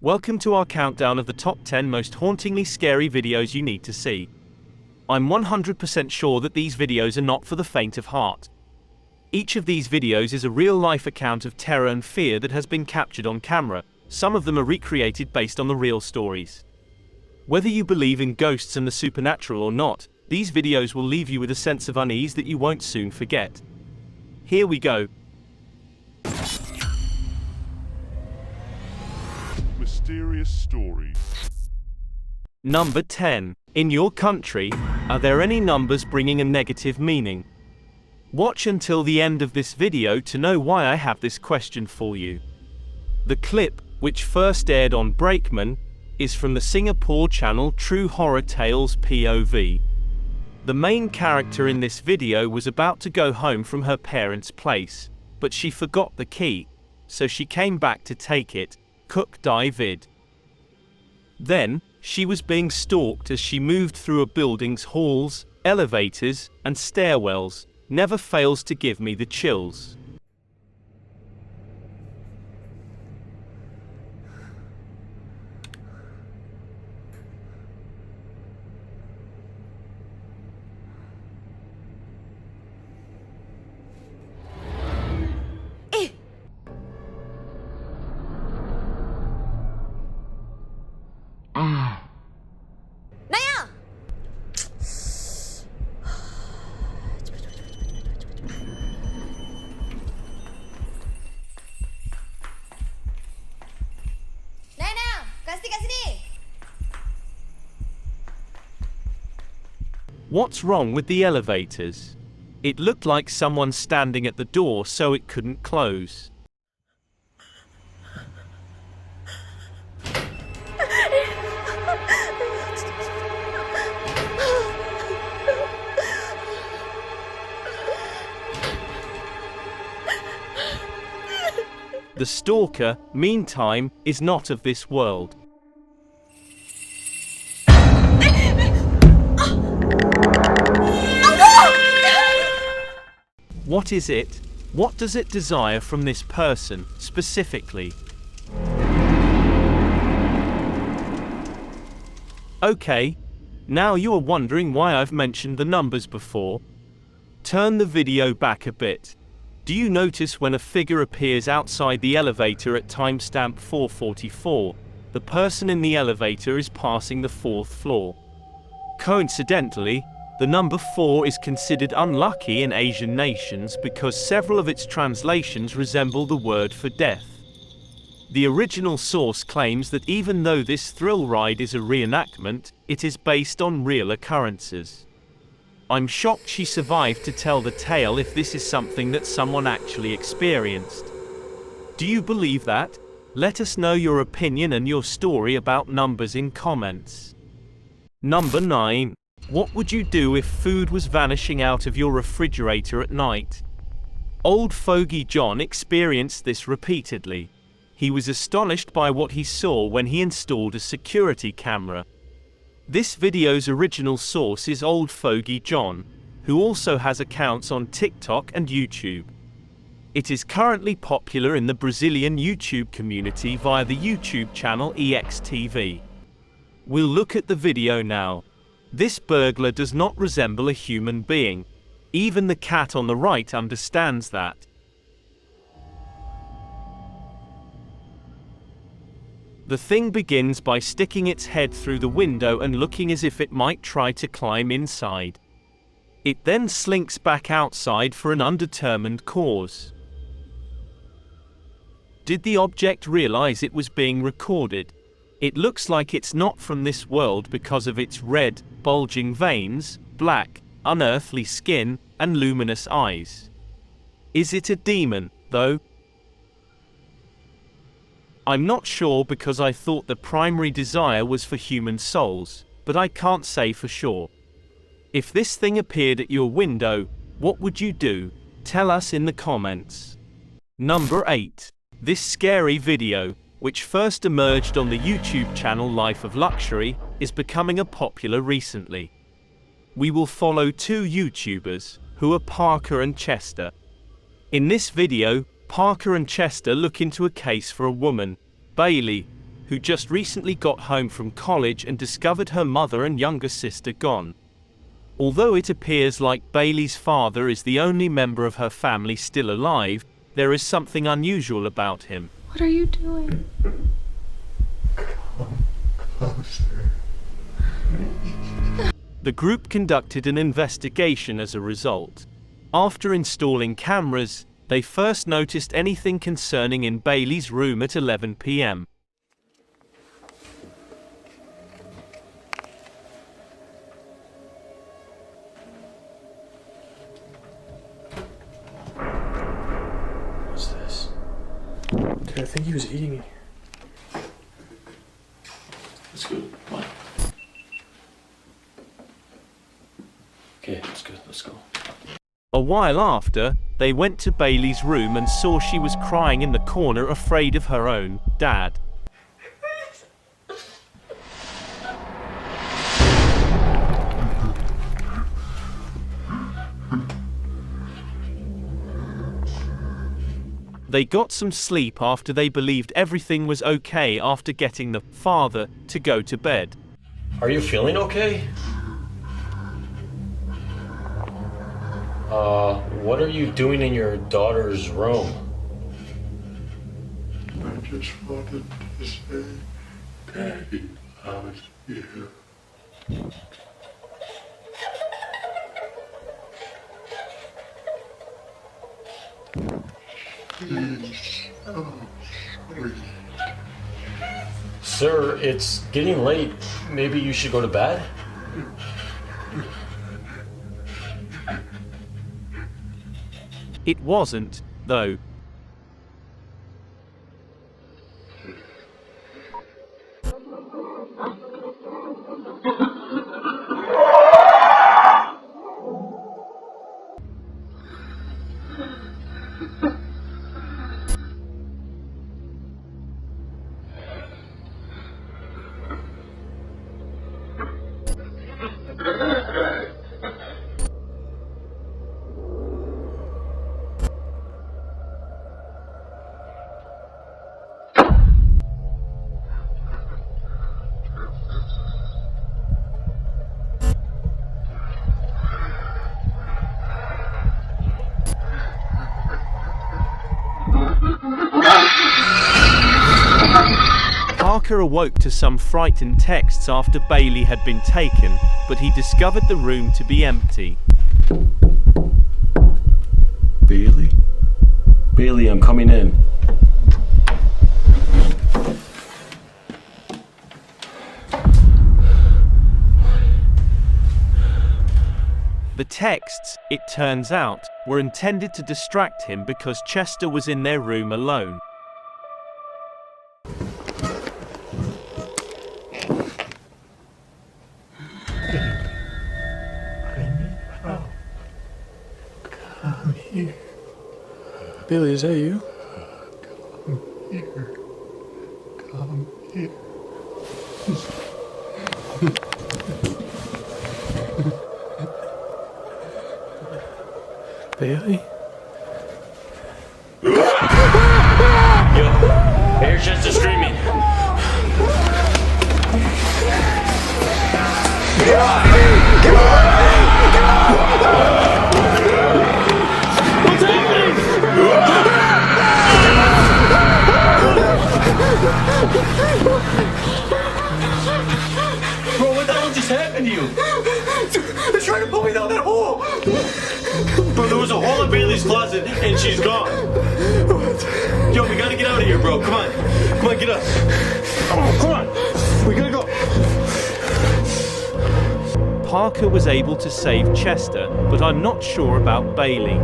Welcome to our countdown of the top 10 most hauntingly scary videos you need to see. I'm 100% sure that these videos are not for the faint of heart. Each of these videos is a real-life account of terror and fear that has been captured on camera. Some of them are recreated based on the real stories. Whether you believe in ghosts and the supernatural or not, these videos will leave you with a sense of unease that you won't soon forget. Here we go. Mysterious stories. Number 10. In your country, are there any numbers bringing a negative meaning? Watch until the end of this video to know why I have this question for you. The clip, which first aired on Breakman, is from the Singapore channel True Horror Tales POV. The main character in this video was about to go home from her parents' place, but she forgot the key, so she came back to take it. Cook David. Then, she was being stalked as she moved through a building's halls, elevators, and stairwells. Never fails to give me the chills. Naya! Naya, kat sini. What's wrong with the elevators? It looked like someone standing at the door so it couldn't close. The stalker, meantime, is not of this world. What is it? What does it desire from this person, specifically? Okay, now you are wondering why I've mentioned the numbers before. Turn the video back a bit. Do you notice when a figure appears outside the elevator at timestamp 4:44, the person in the elevator is passing the 4th floor? Coincidentally, the number 4 is considered unlucky in Asian nations because several of its translations resemble the word for death. The original source claims that even though this thrill ride is a reenactment, it is based on real occurrences. I'm shocked she survived to tell the tale if this is something that someone actually experienced. Do you believe that? Let us know your opinion and your story about numbers in comments. Number 9. What would you do if food was vanishing out of your refrigerator at night? Old Fogey John experienced this repeatedly. He was astonished by what he saw when he installed a security camera. This video's original source is Old Fogey John, who also has accounts on TikTok and YouTube. It is currently popular in the Brazilian YouTube community via the YouTube channel EXTV. We'll look at the video now. This burglar does not resemble a human being. Even the cat on the right understands that. The thing begins by sticking its head through the window and looking as if it might try to climb inside. It then slinks back outside for an undetermined cause. Did the object realize it was being recorded? It looks like it's not from this world because of its red, bulging veins, black, unearthly skin, and luminous eyes. Is it a demon, though? I'm not sure because I thought the primary desire was for human souls, but I can't say for sure. If this thing appeared at your window, what would you do? Tell us in the comments. Number 8. This scary video, which first emerged on the YouTube channel Life of Luxury, is becoming popular recently. We will follow two YouTubers, who are Parker and Chester. In this video, Parker and Chester look into a case for a woman, Bailey, who just recently got home from college and discovered her mother and younger sister gone. Although it appears like Bailey's father is the only member of her family still alive, there is something unusual about him. What are you doing? The group conducted an investigation as a result. After installing cameras, they first noticed anything concerning in Bailey's room at 11 p.m. What's this? Dude, I think he was eating it. That's good. Come on. Okay, that's good. Let's go. A while after, they went to Bailey's room and saw she was crying in the corner, afraid of her own dad. They got some sleep after they believed everything was okay after getting the father to go to bed. Are you feeling okay? What are you doing in your daughter's room? I just wanted to say, Daddy, I was here. He's so sweet. Sir, it's getting late. Maybe you should go to bed? It wasn't, though. Parker awoke to some frightened texts after Bailey had been taken, but he discovered the room to be empty. Bailey? Bailey, I'm coming in. The texts, it turns out, were intended to distract him because Chester was in their room alone. Come here. Bailey, is that you? Come here. Come here. Bailey? Yo, I hear Chester screaming. What's happening? Bro, what the hell just happened to you? They're trying to pull me down that hole! Bro, there was a hole in Bailey's closet and she's gone. Yo, we gotta get out of here, bro. Come on. Come on, get up. Come on. We gotta go. Parker was able to save Chester, but I'm not sure about Bailey.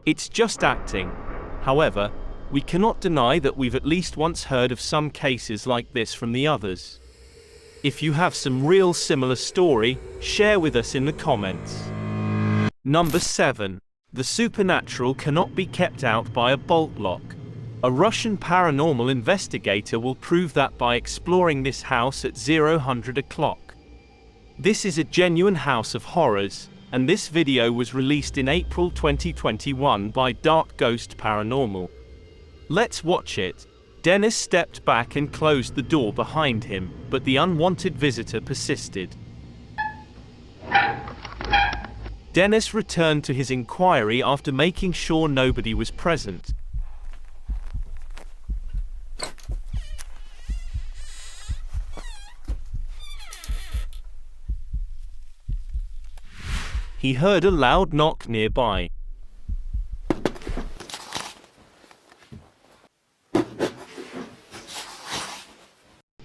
It's just acting. However, we cannot deny that we've at least once heard of some cases like this from the others. If you have some real similar story, share with us in the comments. Number 7. The supernatural cannot be kept out by a bolt lock. A Russian paranormal investigator will prove that by exploring this house at 00:00 o'clock. This is a genuine house of horrors, and this video was released in April 2021 by Dark Ghost Paranormal. Let's watch it. Dennis stepped back and closed the door behind him, but the unwanted visitor persisted. Dennis returned to his inquiry after making sure nobody was present. He heard a loud knock nearby.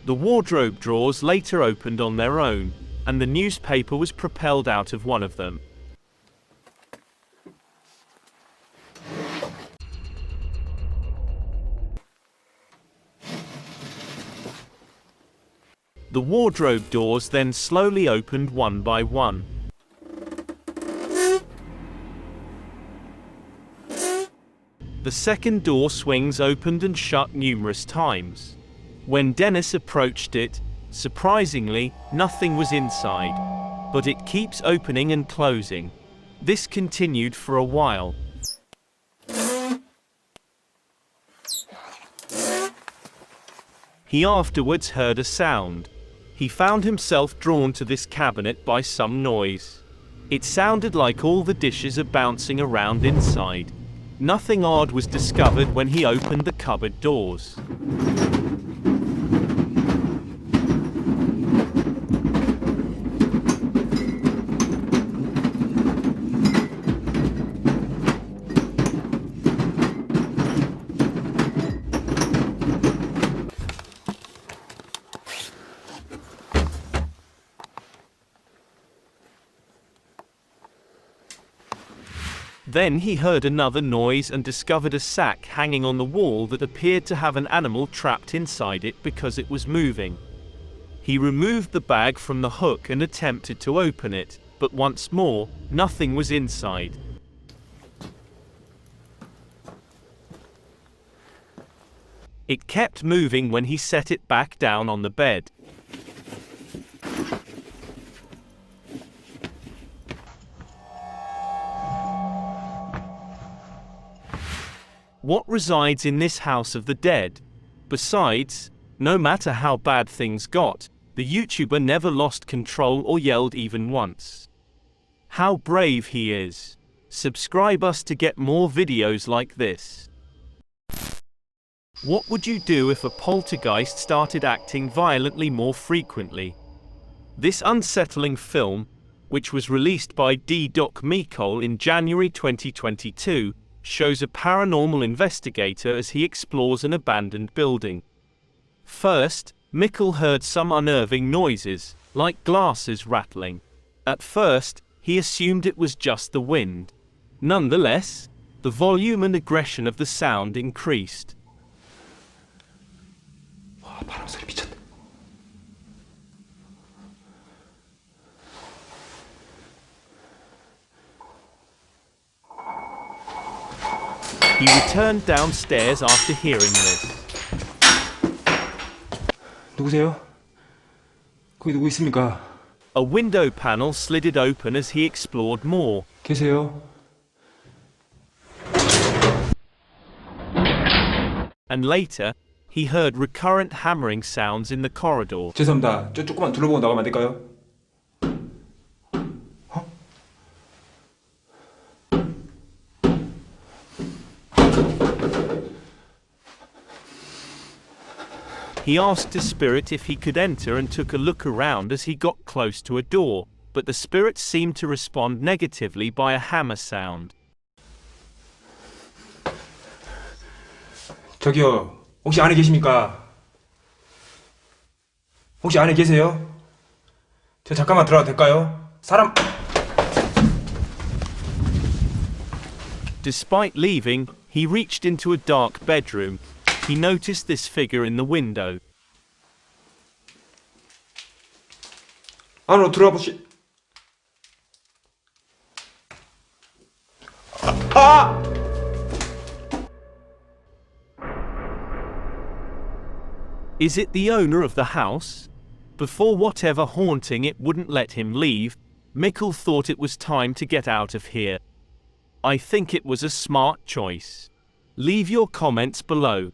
The wardrobe drawers later opened on their own, and the newspaper was propelled out of one of them. The wardrobe doors then slowly opened one by one. The second door swings opened and shut numerous times. When Dennis approached it, surprisingly, nothing was inside. But it keeps opening and closing. This continued for a while. He afterwards heard a sound. He found himself drawn to this cabinet by some noise. It sounded like all the dishes are bouncing around inside. Nothing odd was discovered when he opened the cupboard doors. Then he heard another noise and discovered a sack hanging on the wall that appeared to have an animal trapped inside it because it was moving. He removed the bag from the hook and attempted to open it, but once more, nothing was inside. It kept moving when he set it back down on the bed. What resides in this house of the dead? Besides, no matter how bad things got, the YouTuber never lost control or yelled even once. How brave he is. Subscribe us to get more videos like this. What would you do if a poltergeist started acting violently more frequently? This unsettling film, which was released by D.Doc Mikol in January 2022, shows a paranormal investigator as he explores an abandoned building. First, Mikkel heard some unnerving noises, like glasses rattling. At first, he assumed it was just the wind. Nonetheless, the volume and aggression of the sound increased. 바람 소리 미쳤다. He returned downstairs after hearing this. 누구세요? 거기 누구 있습니까? A window panel slid open as he explored more. 계세요? And later, he heard recurrent hammering sounds in the corridor. 죄송합니다. 저 조금만 둘러보고 나가면 안 될까요? He asked his spirit if he could enter and took a look around as he got close to a door, but the spirit seemed to respond negatively by a hammer sound. 저기요, 혹시 안에 계십니까? 혹시 안에 계세요? 저 잠깐만 들어가도 될까요? 사람... Despite leaving, he reached into a dark bedroom. He noticed this figure in the window. 안으로 들어가 보시... 아! Is it the owner of the house? Before whatever haunting it wouldn't let him leave, Mikkel thought it was time to get out of here. I think it was a smart choice. Leave your comments below.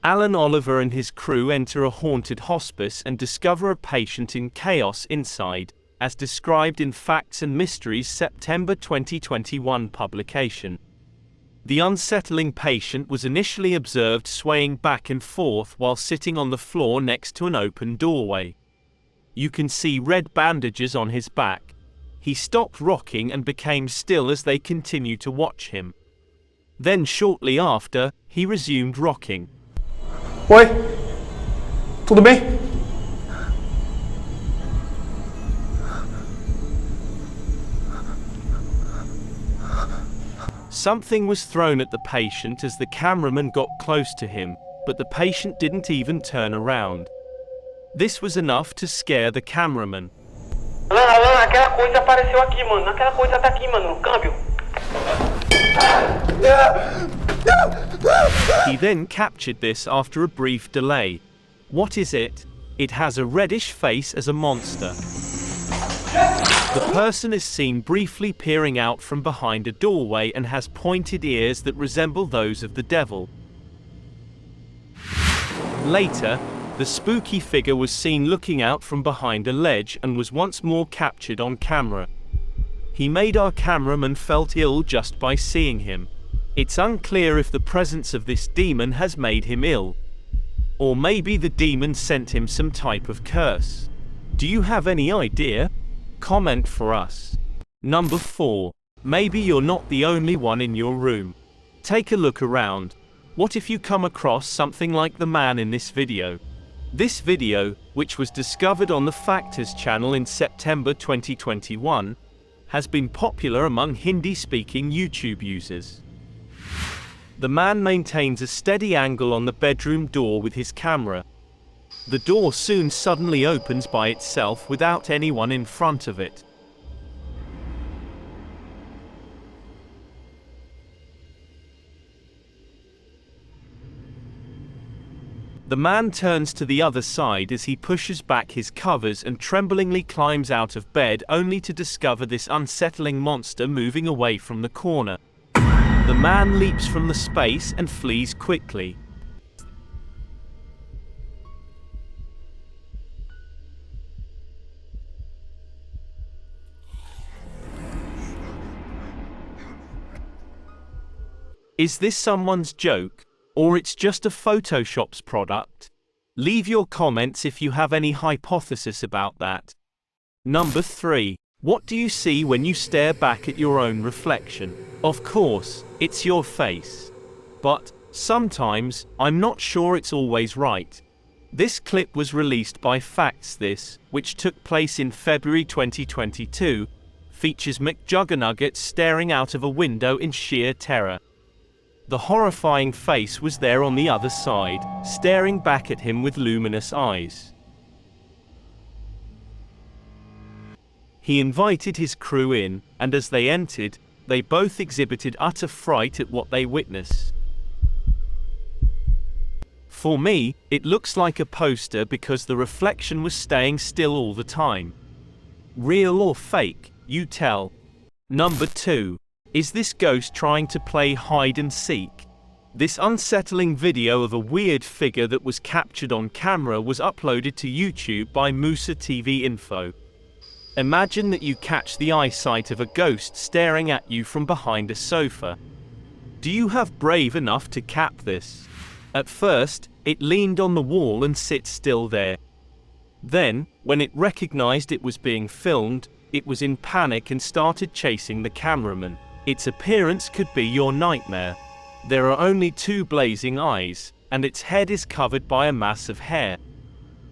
Alan Oliver and his crew enter a haunted hospice and discover a patient in chaos inside, as described in Facts and Mysteries September 2021 publication. The unsettling patient was initially observed swaying back and forth while sitting on the floor next to an open doorway. You can see red bandages on his back. He stopped rocking and became still as they continued to watch him. Then shortly after, he resumed rocking. Oi! Tudo bem? Something was thrown at the patient as the cameraman got close to him, but the patient didn't even turn around. This was enough to scare the cameraman. Alan, aquela coisa apareceu aqui, mano. Aquela coisa tá aqui, mano, no câmbio. He then captured this after a brief delay. What is it? It has a reddish face as a monster. The person is seen briefly peering out from behind a doorway and has pointed ears that resemble those of the devil. Later, the spooky figure was seen looking out from behind a ledge and was once more captured on camera. He made our cameraman felt ill just by seeing him. It's unclear if the presence of this demon has made him ill. Or maybe the demon sent him some type of curse. Do you have any idea? Comment for us. Number 4. Maybe you're not the only one in your room. Take a look around. What if you come across something like the man in this video? This video, which was discovered on the Factors channel in September 2021, has been popular among Hindi-speaking YouTube users. The man maintains a steady angle on the bedroom door with his camera. The door soon suddenly opens by itself without anyone in front of it. The man turns to the other side as he pushes back his covers and tremblingly climbs out of bed only to discover this unsettling monster moving away from the corner. The man leaps from the space and flees quickly. Is this someone's joke? Or it's just a Photoshop's product? Leave your comments if you have any hypothesis about that. Number 3. What do you see when you stare back at your own reflection? Of course, it's your face. But, sometimes, I'm not sure it's always right. This clip was released by Facts This, which took place in February 2022, features McJuggernuggets staring out of a window in sheer terror. The horrifying face was there on the other side, staring back at him with luminous eyes. He invited his crew in, and as they entered, they both exhibited utter fright at what they witnessed. For me, it looks like a poster because the reflection was staying still all the time. Real or fake, you tell. Number 2. Is this ghost trying to play hide and seek? This unsettling video of a weird figure that was captured on camera was uploaded to YouTube by Musa TV Info. Imagine that you catch the eyesight of a ghost staring at you from behind a sofa. Do you have brave enough to cap this? At first, it leaned on the wall and sits still there. Then, when it recognized it was being filmed, it was in panic and started chasing the cameraman. Its appearance could be your nightmare. There are only 2 blazing eyes, and its head is covered by a mass of hair.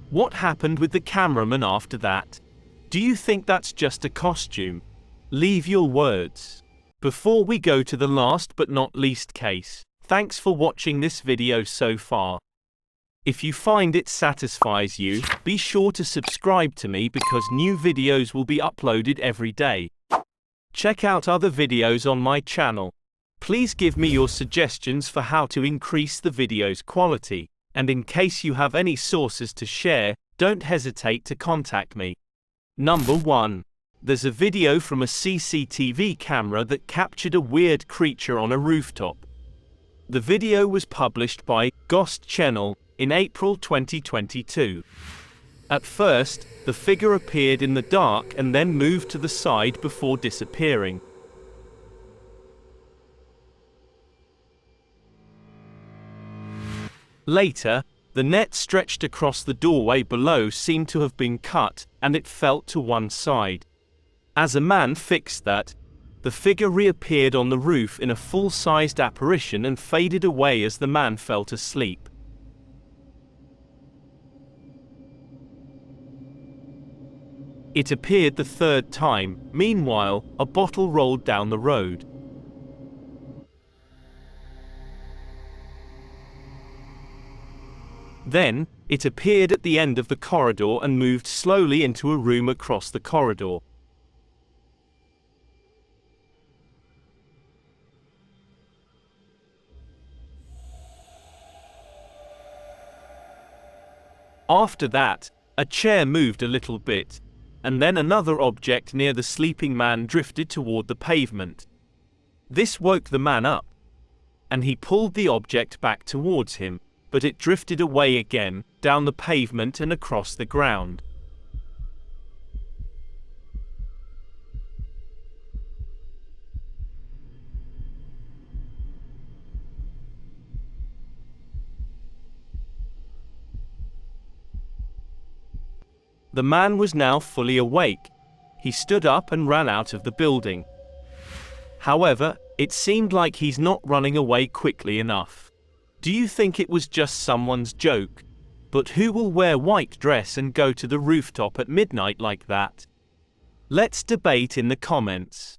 What happened with the cameraman after that? Do you think that's just a costume? Leave your words. Before we go to the last but not least case, thanks for watching this video so far. If you find it satisfies you, be sure to subscribe to me because new videos will be uploaded every day. Check out other videos on my channel. Please give me your suggestions for how to increase the video's quality, and in case you have any sources to share, don't hesitate to contact me. Number 1. There's a video from a CCTV camera that captured a weird creature on a rooftop. The video was published by Ghost Channel in April 2022. At first, the figure appeared in the dark and then moved to the side before disappearing. Later, the net stretched across the doorway below seemed to have been cut, and it fell to one side. As a man fixed that, the figure reappeared on the roof in a full-sized apparition and faded away as the man fell to sleep. It appeared the third time. Meanwhile, a bottle rolled down the road. Then, it appeared at the end of the corridor and moved slowly into a room across the corridor. After that, a chair moved a little bit, and then another object near the sleeping man drifted toward the pavement. This woke the man up, and he pulled the object back towards him, but it drifted away again, down the pavement and across the ground. The man was now fully awake. He stood up and ran out of the building. However, it seemed like he's not running away quickly enough. Do you think it was just someone's joke? But who will wear white dress and go to the rooftop at midnight like that? Let's debate in the comments.